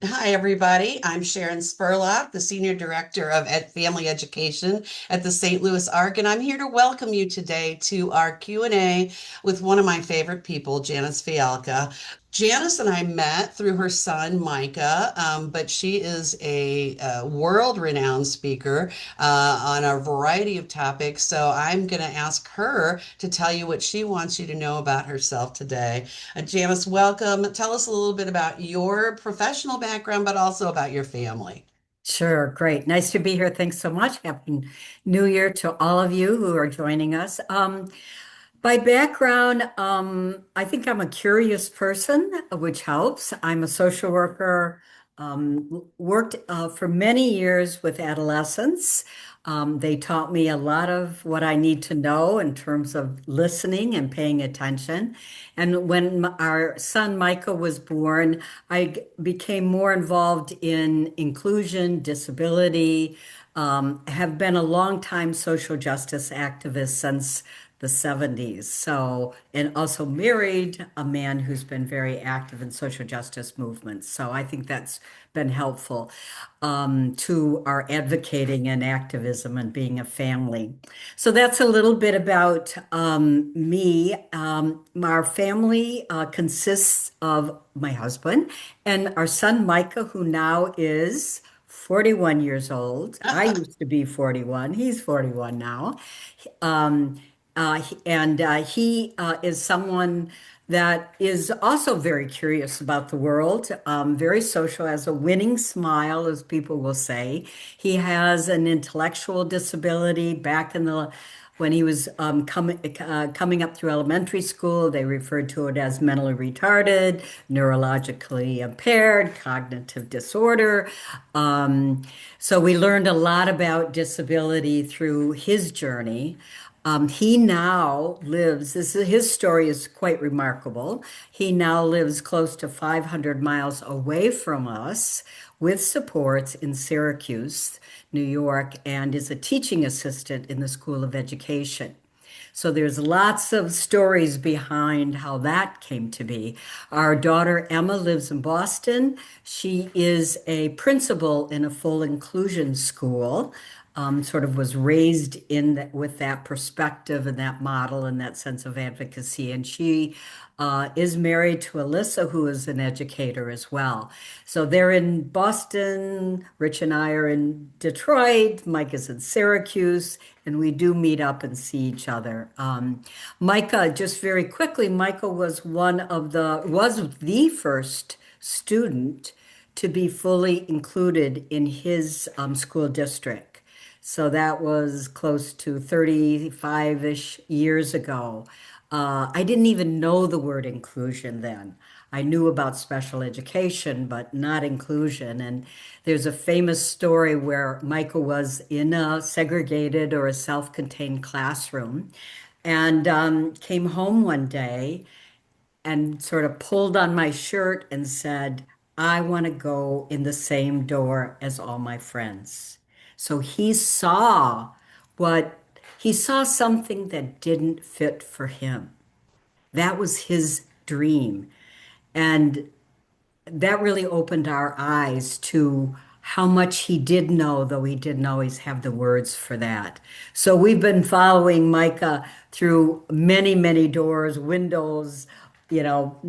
Hi, everybody. I'm Sharon Spurlock, the Senior Director of Family Education at the St. Louis Arc, and I'm here to welcome you today to our Q&A with one of my favorite people, Janice Fialka. Janice and I met through her son, Micah, but she is a world-renowned speaker on a variety of topics. So I'm going to ask her to tell you what she wants you to know about herself today. Janice, welcome. Tell us a little bit about your professional background, but also about your family. Sure, great. Nice to be here. Thanks so much. Happy New Year to all of you who are joining us. By background, I think I'm a curious person, which helps. I'm a social worker, worked for many years with adolescents. They taught me a lot of what I need to know in terms of listening and paying attention. And when our son Micah was born, became more involved in inclusion, disability, have been a longtime social justice activist since the 70s. So, and also married a man who's been very active in social justice movements. So I think that's been helpful to our advocating and activism and being a family. So that's a little bit about me. Our family consists of my husband and our son Micah, who now is 41 years old. I used to be 41. He's 41 now. Um, he is someone that is also very curious about the world, very social, has a winning smile, as people will say. He has an intellectual disability. Back in the when he was coming up through elementary school, they referred to it as mentally retarded, neurologically impaired, cognitive disorder. Um, so we learned a lot about disability through his journey. He now lives, his story is quite remarkable. He now lives close to 500 miles away from us with supports in Syracuse, New York, and is a teaching assistant in the School of Education. So there's lots of stories behind how that came to be. Our daughter Emma lives in Boston. She is a principal in a full inclusion school. Sort of was raised with that perspective and that model and that sense of advocacy. And she is married to Alyssa, who is an educator as well. So they're in Boston. Rich and I are in Detroit. Mike is in Syracuse, and we do meet up and see each other. Micah, just very quickly, Micah was the first student to be fully included in his school district. So that was close to 35-ish years ago. I didn't even know the word inclusion then. I knew about special education, but not inclusion. And there's a famous story where Michael was in a segregated or a self-contained classroom and came home one day and sort of pulled on my shirt and said, I want to go in the same door as all my friends. So what he saw something that didn't fit for him. That was his dream. And that really opened our eyes to how much he did know, though he didn't always have the words for that. So we've been following Micah through many, many doors, windows,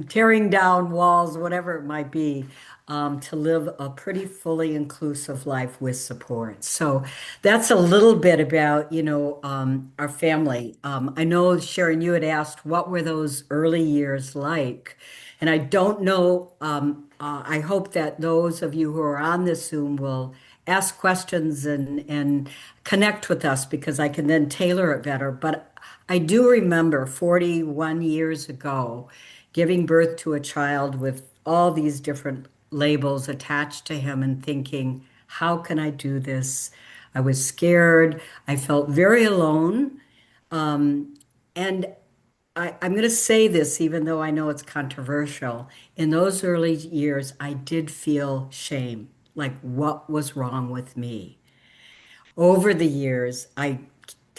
tearing down walls, whatever it might be, to live a pretty fully inclusive life with support. So that's a little bit about, our family. I know, Sharon, you had asked what were those early years like? And I don't know, I hope that those of you who are on this Zoom will ask questions and connect with us because I can then tailor it better. But I do remember 41 years ago giving birth to a child with all these different labels attached to him and thinking, how can I do this? I was scared. I felt very alone. And I'm going to say this, even though I know it's controversial. In those early years, I did feel shame, like what was wrong with me. Over the years, I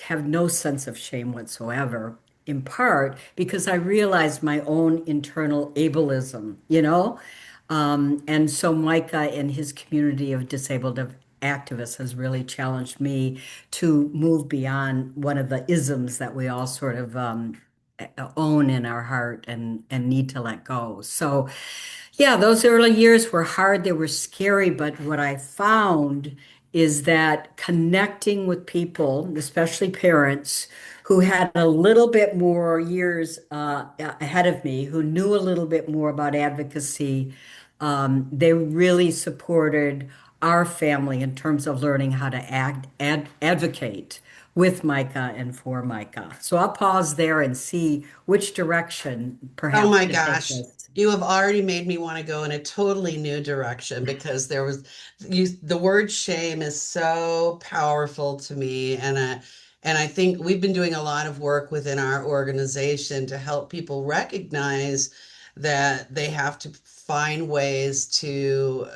have no sense of shame whatsoever, in part because I realized my own internal ableism, And so Micah and his community of activists has really challenged me to move beyond one of the isms that we all sort of own in our heart and need to let go. So, yeah, those early years were hard. They were scary, but what I found is that connecting with people, especially parents, who had a little bit more years ahead of me, who knew a little bit more about advocacy, they really supported our family in terms of learning how to advocate with Micah and for Micah. So I'll pause there and see which direction Oh perhaps my to take gosh. this. You have already made me want to go in a totally new direction because the word shame is so powerful to me, and I think we've been doing a lot of work within our organization to help people recognize that they have to find ways to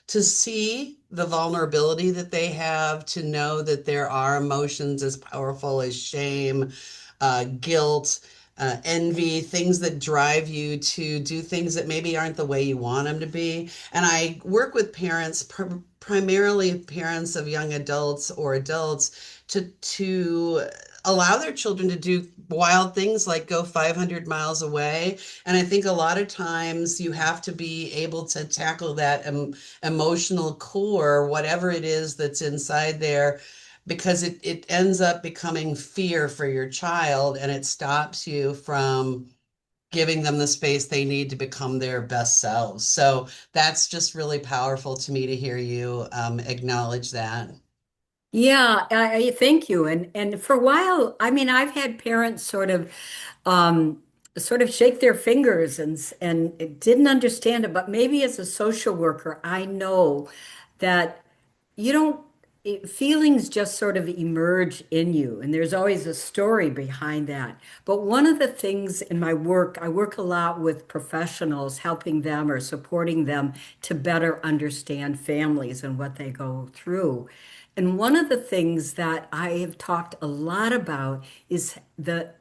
see the vulnerability that they have, to know that there are emotions as powerful as shame, guilt, envy, things that drive you to do things that maybe aren't the way you want them to be. And I work with parents, primarily parents of young adults or adults, to allow their children to do wild things like go 500 miles away. And I think a lot of times you have to be able to tackle that emotional core, whatever it is that's inside there, because it ends up becoming fear for your child and it stops you from giving them the space they need to become their best selves. So that's just really powerful to me to hear you acknowledge that. Yeah, I thank you. And for a while, I mean, I've had parents um, sort of shake their fingers and didn't understand it. But maybe as a social worker, I know that you don't feelings just sort of emerge in you, and there's always a story behind that. But one of the things in my work, I work a lot with professionals, helping them or supporting them to better understand families and what they go through. And one of the things that I have talked a lot about is the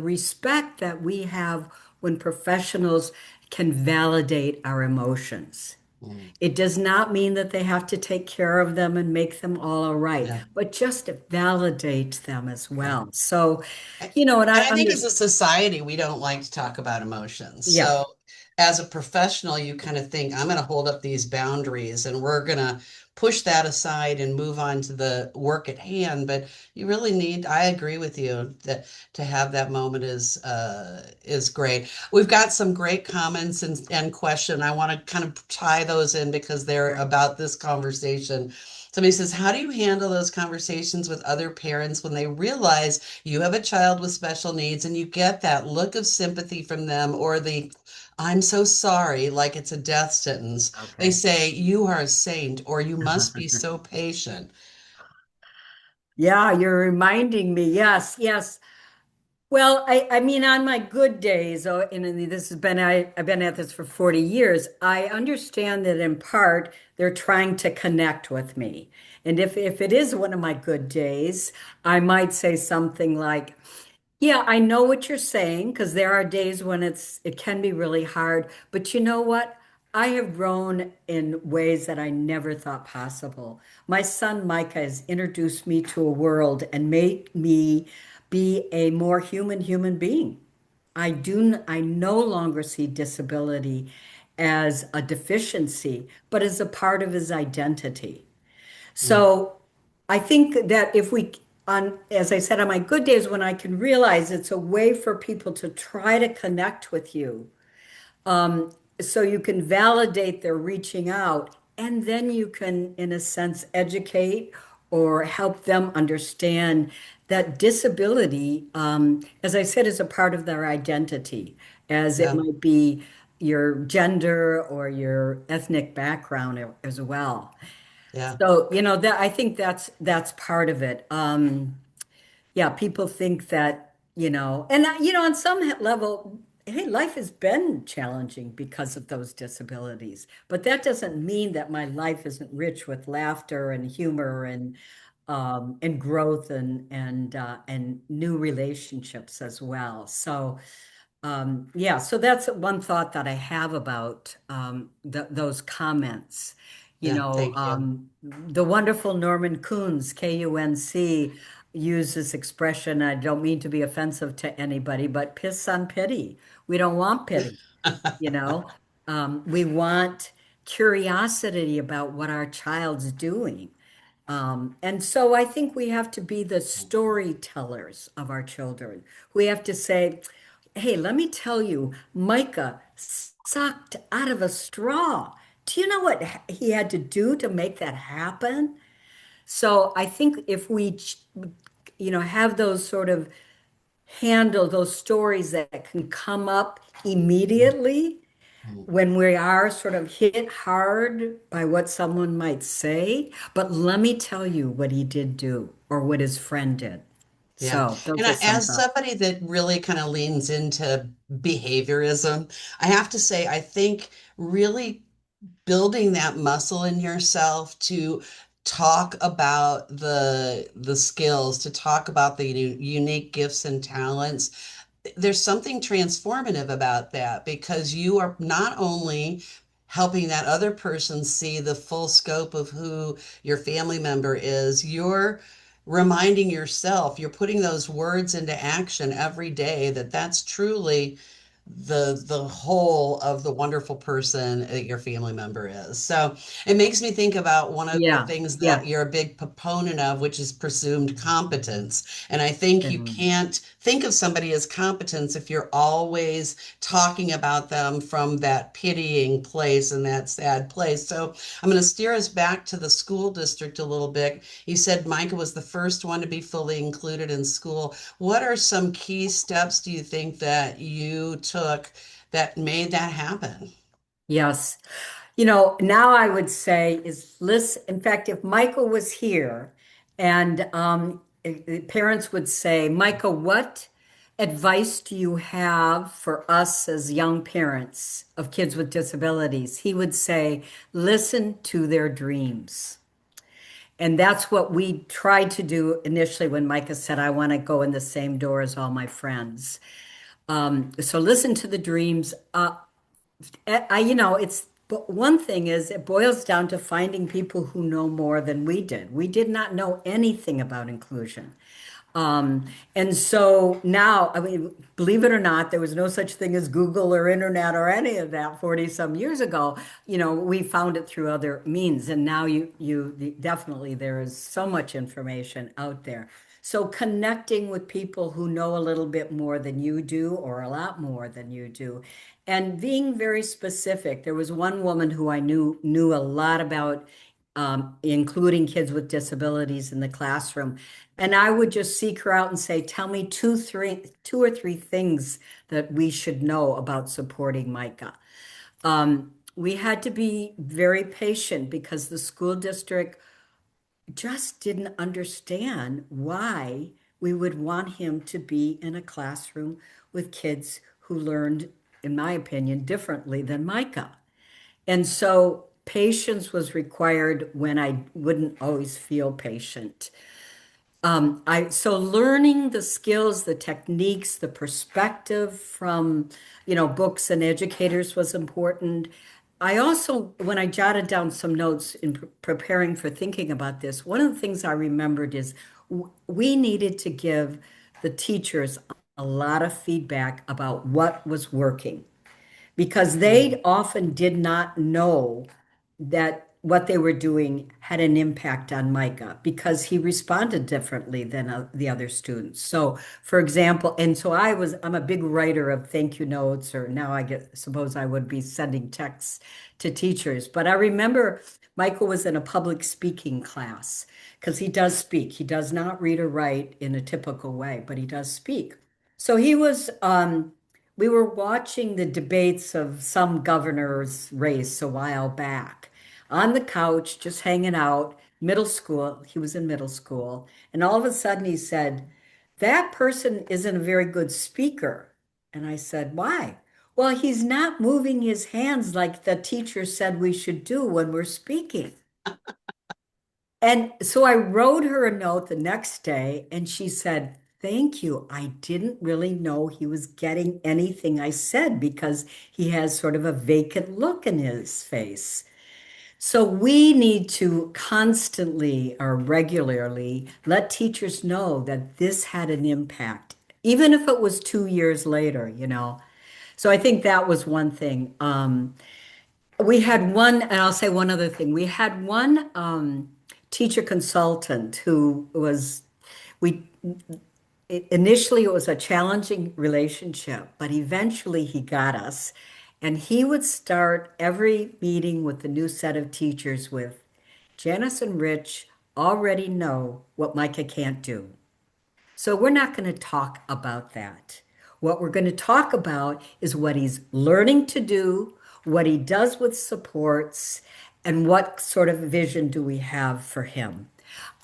respect that we have when professionals can validate our emotions. Mm, It does not mean that they have to take care of them and make them all right, yeah, but just to validate them as yeah. well. So, And and I I think as a understand. society, we don't like to talk about emotions. Yeah. So, as a professional, you kind of think, I'm going to hold up these boundaries and we're going to push that aside and move on to the work at hand. But you really need, I agree with you that to have that moment is great. We've got some great comments and question. I want to kind of tie those in because they're about this conversation. Somebody says, how do you handle those conversations with other parents when they realize you have a child with special needs and you get that look of sympathy from them or the I'm so sorry, like it's a death sentence. They Okay. say, you are a saint or you must be so patient. Yeah, you're reminding me. Yes, yes. Well, I mean, on my good days, and this has been, I've been at this for 40 years, I understand that in part they're trying to connect with me. And if it is one of my good days, I might say something like, yeah, I know what you're saying, because there are days when it can be really hard, but you know what? I have grown in ways that I never thought possible. My son Micah has introduced me to a world and made me be a more human being. I no longer see disability as a deficiency, but as a part of his identity. Mm, So I think that if we, as I said, on my good days when I can realize it's a way for people to try to connect with you, so you can validate their reaching out, and then you can, in a sense, educate or help them understand that disability, as I said, is a part of their identity, as it yeah, might be your gender or your ethnic background as well. yeah. So, that I think that's part of it. Yeah, people think that, and on some level, hey, life has been challenging because of those disabilities. But that doesn't mean that my life isn't rich with laughter and humor and growth and new relationships as well. So, Yeah, so that's one thought that I have about those comments. Yeah, thank you. The wonderful Norman Coons, Kunc, uses expression. I don't mean to be offensive to anybody, but piss on pity. We don't want pity, you know. We want curiosity about what our child's doing. And so I think we have to be the storytellers of our children. We have to say, hey, let me tell you, Micah sucked out of a straw. Do you know what he had to do to make that happen? So I think if we, have those sort of handle those stories that can come up immediately when we are sort of hit hard by what someone might say, but let me tell you what he did do or what his friend did. Yeah. So And those are some as thoughts. somebody that really kind of leans into behaviorism, I have to say, I think really building that muscle in yourself to talk about the skills, to talk about the unique gifts and talents, there's something transformative about that because you are not only helping that other person see the full scope of who your family member is, you're reminding yourself, you're putting those words into action every day that that's truly the whole of the wonderful person that your family member is. So it makes me think about one of the Yeah, things that yeah. you're a big proponent of, which is presumed competence. And I think you Mhm. can't think of somebody as competence if you're always talking about them from that pitying place and that sad place. So I'm going to steer us back to the school district a little bit. You said Micah was the first one to be fully included in school. What are some key steps do you think that you took that made that happen? Yes. Now I would say is listen. In fact, if Michael was here and parents would say, Michael, what advice do you have for us as young parents of kids with disabilities? He would say, listen to their dreams. And that's what we tried to do initially when Micah said, I want to go in the same door as all my friends. So listen to the dreams. It's but one thing is it boils down to finding people who know more than we did. We did not know anything about inclusion. Um, and so now, I mean, believe it or not, there was no such thing as Google or internet or any of that 40 some years ago. We found it through other means. And now you definitely, there is so much information out there. So connecting with people who know a little bit more than you do or a lot more than you do and being very specific. There was one woman who I knew a lot about including kids with disabilities in the classroom. And I would just seek her out and say, tell me two or three things that we should know about supporting Micah. We had to be very patient because the school district just didn't understand why we would want him to be in a classroom with kids who learned, in my opinion, differently than Micah. And so patience was required when I wouldn't always feel patient. So learning the skills, the techniques, the perspective from, books and educators was important. I also, when I jotted down some notes in preparing for thinking about this, one of the things I remembered is we needed to give the teachers a lot of feedback about what was working because Mm. they often did not know that what they were doing had an impact on Micah because he responded differently than the other students. So, for example, and so I'm a big writer of thank you notes, or now suppose I would be sending texts to teachers. But I remember Michael was in a public speaking class because he does speak. He does not read or write in a typical way, but he does speak. So we were watching the debates of some governor's race a while back on the couch, just hanging out, middle school. He was in middle school. And all of a sudden he said, that person isn't a very good speaker. And I said, why? Well, he's not moving his hands like the teacher said we should do when we're speaking. And so I wrote her a note the next day, and she said, Thank you. I didn't really know he was getting anything I said because he has sort of a vacant look in his face. So we need to constantly or regularly let teachers know that this had an impact, even if it was 2 years later. So I think that was one thing. We had one, and I'll say one other thing. We had one teacher consultant who was, we initially it was a challenging relationship, but eventually he got us. And he would start every meeting with the new set of teachers with, Janice and Rich already know what Micah can't do. So we're not going to talk about that. What we're going to talk about is what he's learning to do, what he does with supports, and what sort of vision do we have for him.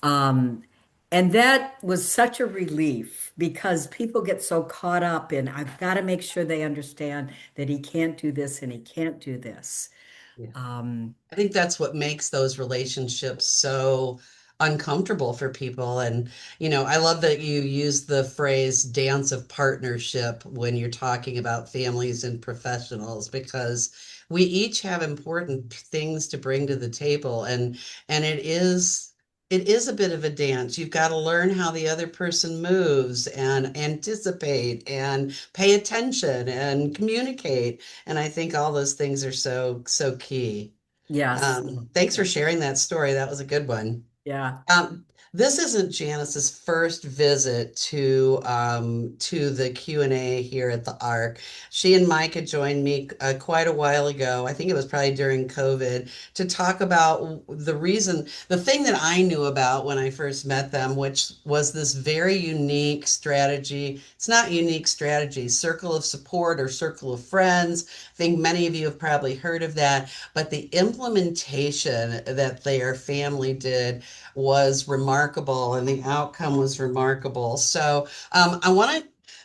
Um, and that was such a relief because people get so caught up in, I've got to make sure they understand that he can't do this and he can't do this. Yeah. Um, I think that's what makes those relationships so uncomfortable for people. And, I love that you use the phrase dance of partnership when you're talking about families and professionals, because we each have important things to bring to the table. And it is a bit of a dance. You've got to learn how the other person moves and anticipate and pay attention and communicate. And I think all those things are so, so key. yes. Thanks for Yeah. sharing that story. That was a good one. Yeah. This isn't Janice's first visit to the Q&A here at the Ark. She and Micah joined me quite a while ago. I think it was probably during COVID, to talk about the thing that I knew about when I first met them, which was this very unique strategy. It's not unique strategy, circle of support or circle of friends. I think many of you have probably heard of that, but the implementation that their family did was remarkable and the outcome was remarkable. So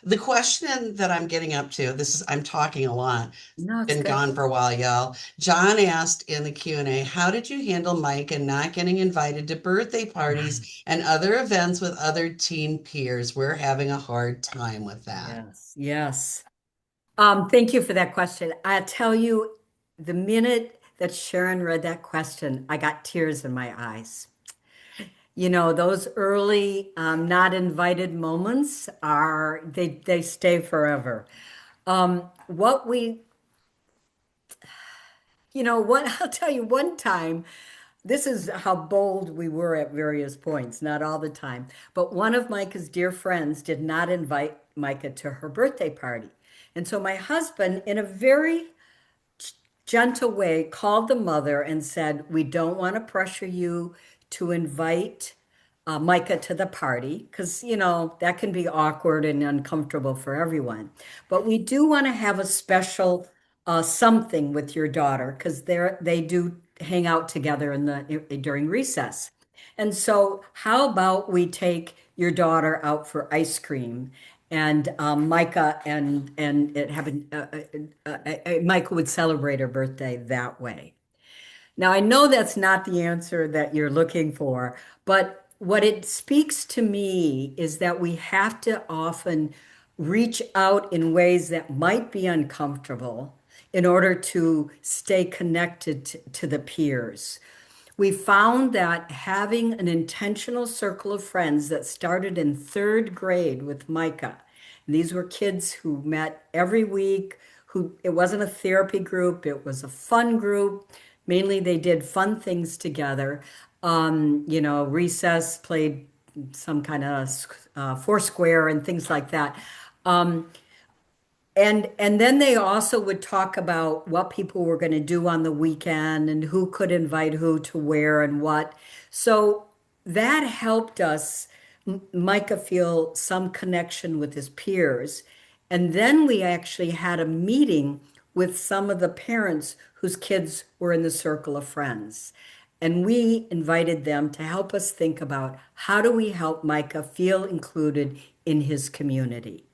the question that I'm getting up to, I'm talking a lot, No, it's been good. gone for a while, y'all. John asked in the Q&A, how did you handle Mike and not getting invited to birthday parties and other events with other teen peers? We're having a hard time with that. Yes, yes. Thank you for that question. I tell you, the minute that Sharon read that question, I got tears in my eyes. Those early not invited moments they stay forever. What we, what I'll tell you one time, this is how bold we were at various points, not all the time, but one of Micah's dear friends did not invite Micah to her birthday party. And so my husband, in a very gentle way, called the mother and said, we don't want to pressure you to invite Micah to the party because, that can be awkward and uncomfortable for everyone. But we do want to have a special something with your daughter because they do hang out together during recess. And so, how about we take your daughter out for ice cream? And Micah and it happened. Micah would celebrate her birthday that way. Now, I know that's not the answer that you're looking for, but what it speaks to me is that we have to often reach out in ways that might be uncomfortable in order to stay connected to the peers. We found that having an intentional circle of friends that started in third grade with Micah, and these were kids who met every week, who it wasn't a therapy group, it was a fun group. Mainly they did fun things together. Recess, played some kind of foursquare and things like that. Um, and then they also would talk about what people were going to do on the weekend and who could invite who to where and what. So that helped us, Micah, feel some connection with his peers. And then we actually had a meeting with some of the parents whose kids were in the circle of friends. And we invited them to help us think about how do we help Micah feel included in his community.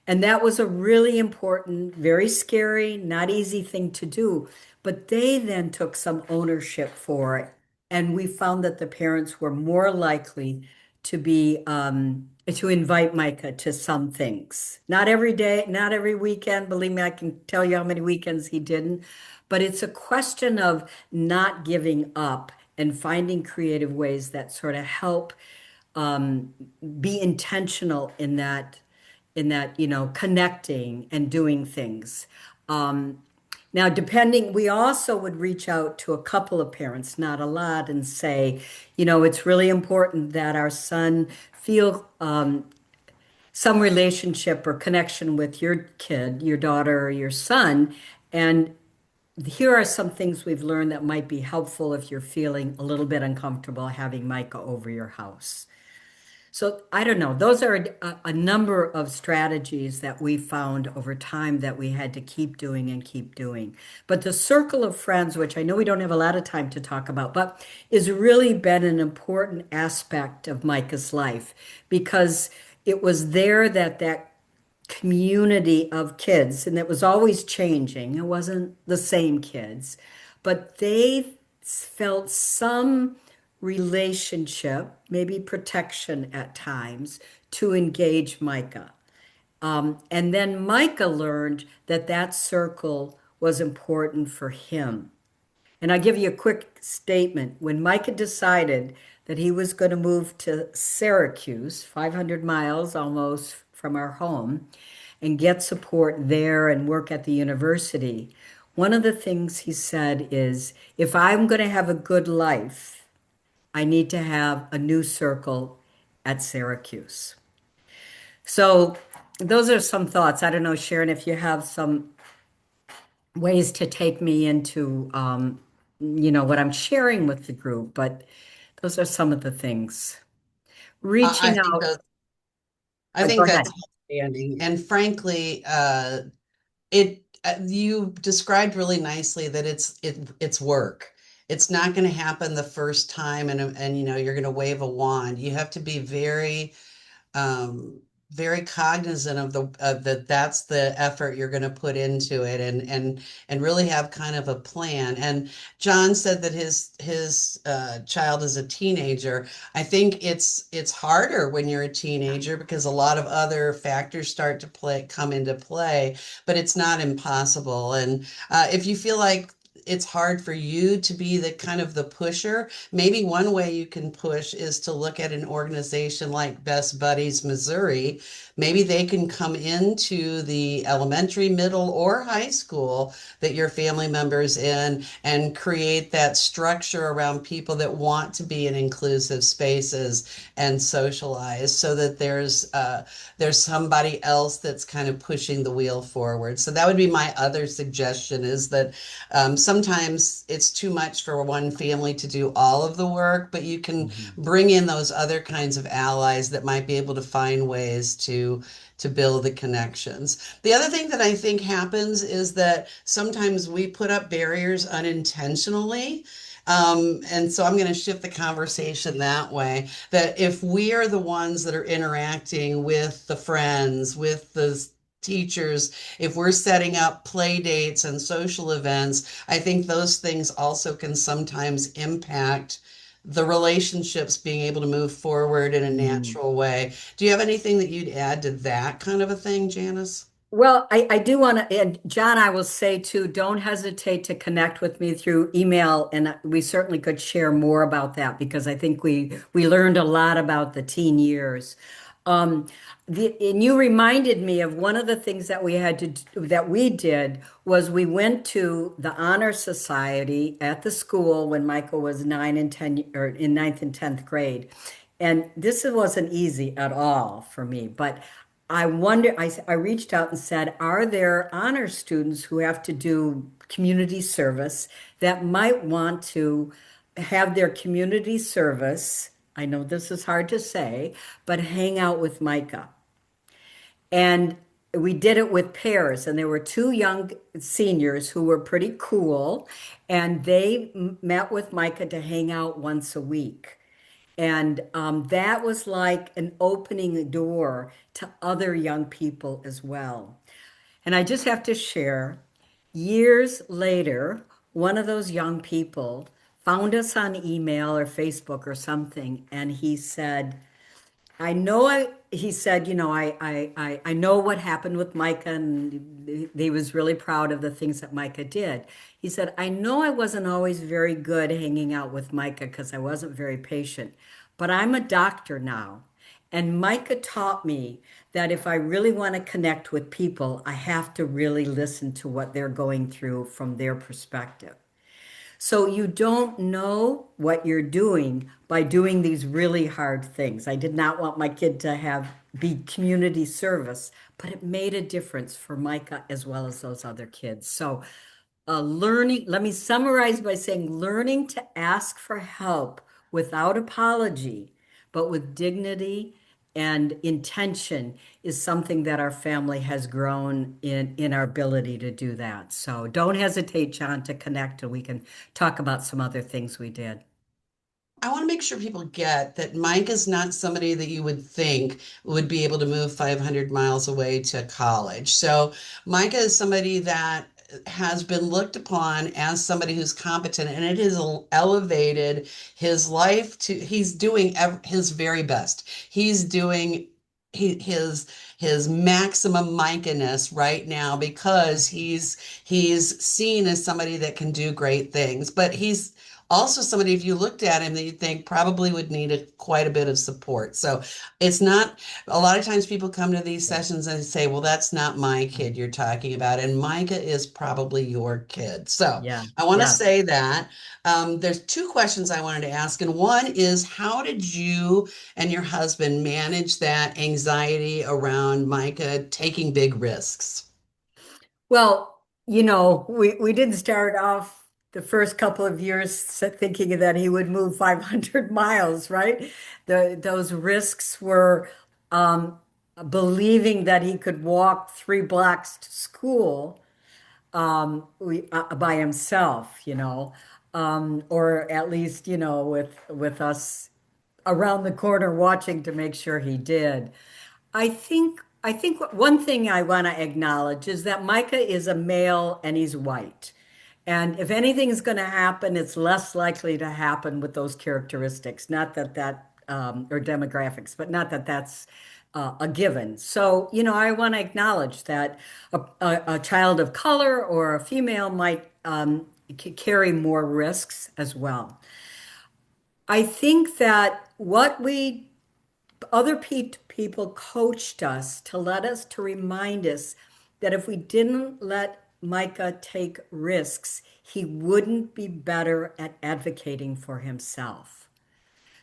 And that was a really important, very scary, not easy thing to do. But they then took some ownership for it. And we found that the parents were more likely to be to invite Micah to some things. Not every day, not every weekend. Believe me, I can tell you how many weekends he didn't. But it's a question of not giving up and finding creative ways that sort of help um, be intentional in that, connecting and doing things. Now, depending, we also would reach out to a couple of parents, not a lot, and say, it's really important that our son feel some relationship or connection with your kid, your daughter, or your son. And here are some things we've learned that might be helpful if you're feeling a little bit uncomfortable having Micah over your house. So I don't know. Those are a number of strategies that we found over time that we had to keep doing and keep doing. But the circle of friends, which I know we don't have a lot of time to talk about, but is really been an important aspect of Micah's life because it was there that community of kids, and it was always changing. It wasn't the same kids, but they felt some relationship, maybe protection at times, to engage Micah. And then Micah learned that that circle was important for him. And I'll give you a quick statement. When Micah decided that he was going to move to Syracuse, 500 miles almost from our home, and get support there and work at the university, one of the things he said is, if I'm going to have a good life, I need to have a new circle at Syracuse. So those are some thoughts. I don't know, Sharon, if you have some ways to take me into, what I'm sharing with the group, but those are some of the things. I Reaching think out. that I Go think ahead. that's outstanding. And frankly, it you described really nicely that it's work. It's not going to happen the first time, and you're going to wave a wand. You have to be um, very cognizant of that that's the effort you're going to put into it, and really have kind of a plan. And John said that his child is a teenager. I think it's harder when you're a teenager because a lot of other factors start to come into play, but it's not impossible. And if you feel like it's hard for you to be the kind of the pusher. Maybe one way you can push is to look at an organization like Best Buddies Missouri. Maybe they can come into the elementary, middle, or high school that your family members in and create that structure around people that want to be in inclusive spaces and socialize so that there's somebody else that's kind of pushing the wheel forward. So that would be my other suggestion is that sometimes it's too much for one family to do all of the work, but you can Mhm. bring in those other kinds of allies that might be able to find ways to build the connections. The other thing that I think happens is that sometimes we put up barriers unintentionally. And so I'm going to shift the conversation that way, that if we are the ones that are interacting with the friends, with the teachers, if we're setting up play dates and social events, I think those things also can sometimes impact the relationships being able to move forward in a Mm. natural way. Do you have anything that you'd add to that kind of a thing, Janice? Well, I do want to, and John, I will say too, don't hesitate to connect with me through email, and we certainly could share more about that because I think we learned a lot about the teen years. Um, and you reminded me of one of the things that that we did was we went to the Honor Society at the school when Michael was 9 and 10 or in ninth and 10th grade. And this wasn't easy at all for me, but I reached out and said, are there honor students who have to do community service that might want to have their community service? I know this is hard to say, but hang out with Micah. And we did it with pairs, and there were two young seniors who were pretty cool, and they met with Micah to hang out once a week. And that was like an opening door to other young people as well. And I just have to share, years later, one of those young people found us on email or Facebook or something, and he said, he said, I know what happened with Micah, and he was really proud of the things that Micah did. He said, I know I wasn't always very good hanging out with Micah because I wasn't very patient, but I'm a doctor now. And Micah taught me that if I really want to connect with people, I have to really listen to what they're going through from their perspective. So you don't know what you're doing by doing these really hard things. I did not want my kid to have be community service, but it made a difference for Micah as well as those other kids. So let me summarize by saying learning to ask for help without apology, but with dignity and intention is something that our family has grown in our ability to do that. So don't hesitate, John, to connect and we can talk about some other things we did. I want to make sure people get that Mike is not somebody that you would think would be able to move 500 miles away to college. So, Micah is somebody that has been looked upon as somebody who's competent, and it has elevated his life to he's doing his very best. He's doing his maximum Micah-ness right now because he's seen as somebody that can do great things, but he's also somebody, if you looked at him, that you think probably would need quite a bit of support. So it's not, a lot of times people come to these sessions and say, well, that's not my kid you're talking about. And Micah is probably your kid. So Yeah, I want to yeah. say that there's two questions I wanted to ask. And one is, how did you and your husband manage that anxiety around Micah taking big risks? Well, we did start off the first couple of years thinking that he would move 500 miles, right? Those risks were um, believing that he could walk 3 blocks to school by himself, or at least, with us around the corner watching to make sure he did. I think one thing I want to acknowledge is that Micah is a male and he's white. And if anything is going to happen, it's less likely to happen with those characteristics. Not that or demographics, but not that that's a given. So, I want to acknowledge that a child of color or a female might carry more risks as well. I think that what we other people coached us to remind us that if we didn't let Micah take risks, he wouldn't be better at advocating for himself.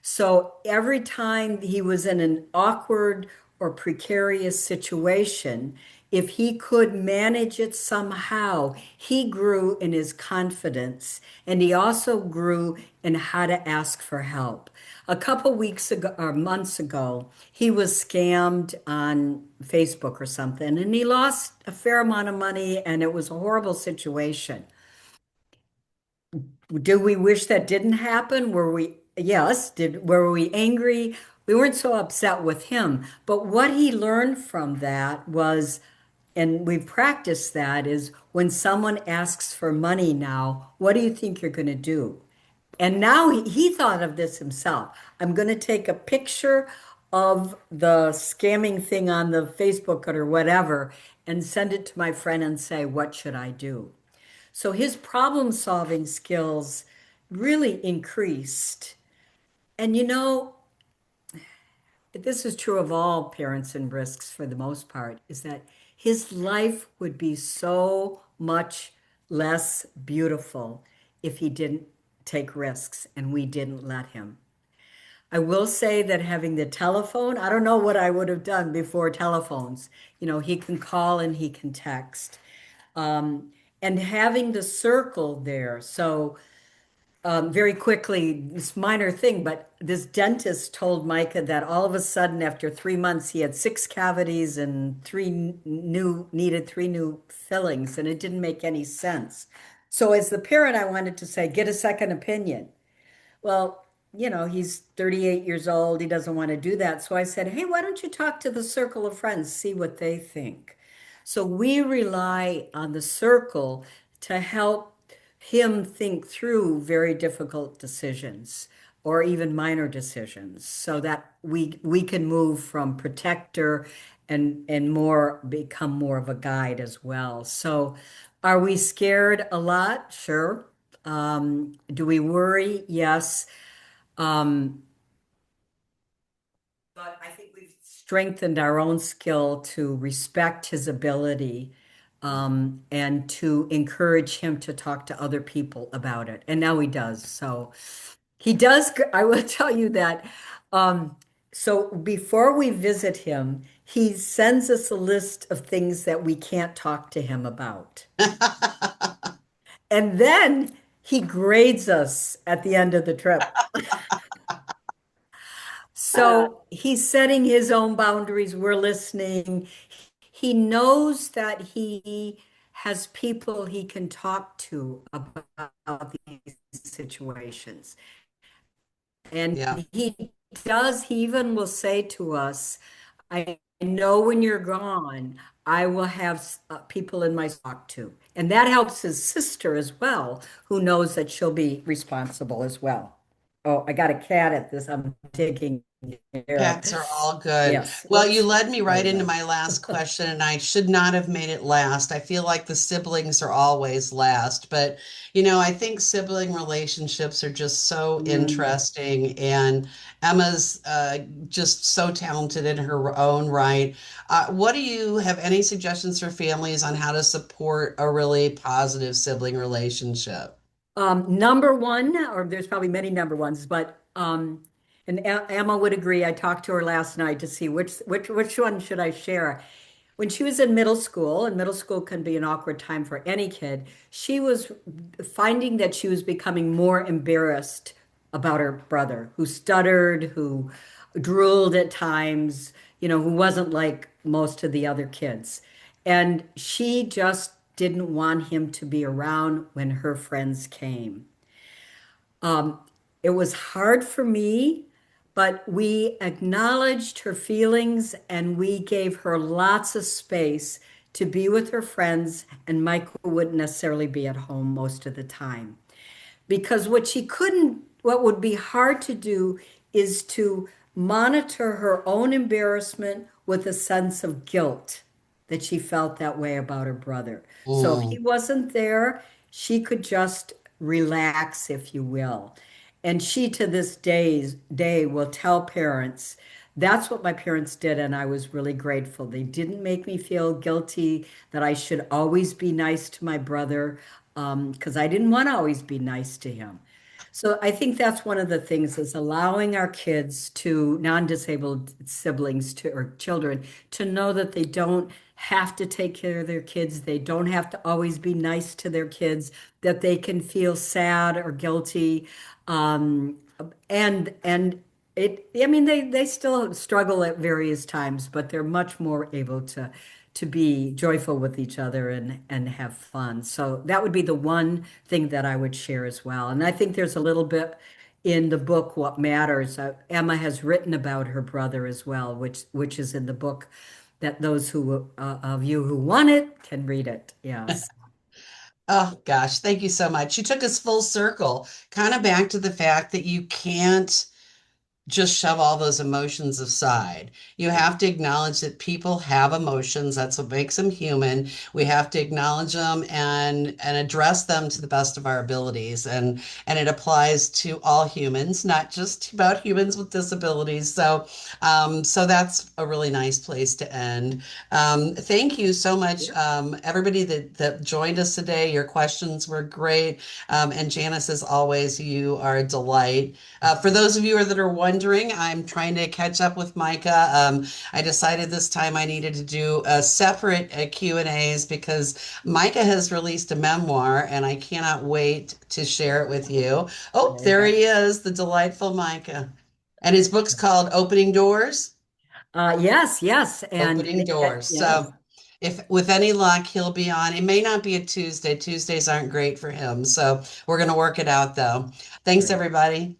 So every time he was in an awkward or precarious situation, if he could manage it somehow, he grew in his confidence and he also grew in how to ask for help. A couple weeks ago or months ago, he was scammed on Facebook or something and he lost a fair amount of money and it was a horrible situation. Do we wish that didn't happen? Yes, were we angry? We weren't so upset with him. But what he learned from that was, and we've practiced that, is when someone asks for money now, what do you think you're going to do? And now he thought of this himself. I'm going to take a picture of the scamming thing on the Facebook or whatever and send it to my friend and say, what should I do? So his problem solving skills really increased. And this is true of all parents and risks for the most part, is that his life would be so much less beautiful if he didn't take risks and we didn't let him. I will say that having the telephone, I don't know what I would have done before telephones. He can call and he can text. And having the circle there. So, very quickly, this minor thing, but this dentist told Micah that all of a sudden, after 3 months, he had 6 cavities and needed 3 new fillings, and it didn't make any sense. So, as the parent, I wanted to say, get a second opinion. Well, he's 38 years old. He doesn't want to do that. So I said, hey, why don't you talk to the circle of friends, see what they think? So we rely on the circle to help him think through very difficult decisions. or even minor decisions so that we can move from protector and more become more of a guide as well. So are we scared a lot? Sure. Do we worry? Yes. Um, but I think we've strengthened our own skill to respect his ability, and to encourage him to talk to other people about it. And now he does. So he does. I will tell you that. Um, so before we visit him, he sends us a list of things that we can't talk to him about. And then he grades us at the end of the trip. So he's setting his own boundaries. We're listening. He knows that he has people he can talk to about these situations. And Yeah. he even will say to us, I know when you're gone, I will have people in my talk to. And that helps his sister as well, who knows that she'll be responsible as well. Oh, I got a cat at this. I'm taking care of. Cats are all good. Yes. Well, you Oops. led me There right we into go. my last question, and I should not have made it last. I feel like the siblings are always last, but I think sibling relationships are just so Mm. interesting, and Emma's just so talented in her own right. What do you have any suggestions for families on how to support a really positive sibling relationship? Number one, or there's probably many number ones, but and Emma would agree. I talked to her last night to see which one should I share. When she was in middle school, and middle school can be an awkward time for any kid, she was finding that she was becoming more embarrassed about her brother, who stuttered, who drooled at times, who wasn't like most of the other kids. And she just didn't want him to be around when her friends came. Um, it was hard for me, but we acknowledged her feelings and we gave her lots of space to be with her friends, and Michael wouldn't necessarily be at home most of the time. Because what would be hard to do is to monitor her own embarrassment with a sense of guilt that she felt that way about her brother. So if he Mm. wasn't there, she could just relax, if you will. And she to this day will tell parents, that's what my parents did, and I was really grateful. They didn't make me feel guilty that I should always be nice to my brother, because I didn't want to always be nice to him. So I think that's one of the things is allowing our kids to non-disabled siblings to or children to know that they don't have to take care of their kids. They don't have to always be nice to their kids, that they can feel sad or guilty. Um, and I mean, they still struggle at various times, but they're much more able to be joyful with each other and have fun. So that would be the one thing that I would share as well. And I think there's a little bit in the book What Matters. Emma has written about her brother as well, which is in the book that those who of you who want it can read it. Yes. Oh gosh, thank you so much. You took us full circle, kind of back to the fact that you can't just shove all those emotions aside. You have to acknowledge that people have emotions. That's what makes them human. We have to acknowledge them and address them to the best of our abilities. And it applies to all humans, not just about humans with disabilities. So that's a really nice place to end. Thank you so much, everybody that joined us today. Your questions were great. And Janice, as always, you are a delight. For those of you that are wondering, I'm trying to catch up with Micah. I decided this time I needed to do a separate Q&As because Micah has released a memoir and I cannot wait to share it with you. Oh, There you there go. he is, the delightful Micah. And his book's called Opening Doors. Yes, yes, and Opening Doors. yes. So if with any luck, he'll be on. It may not be a Tuesday. Tuesdays aren't great for him. So we're going to work it out though. Thanks, Great. everybody.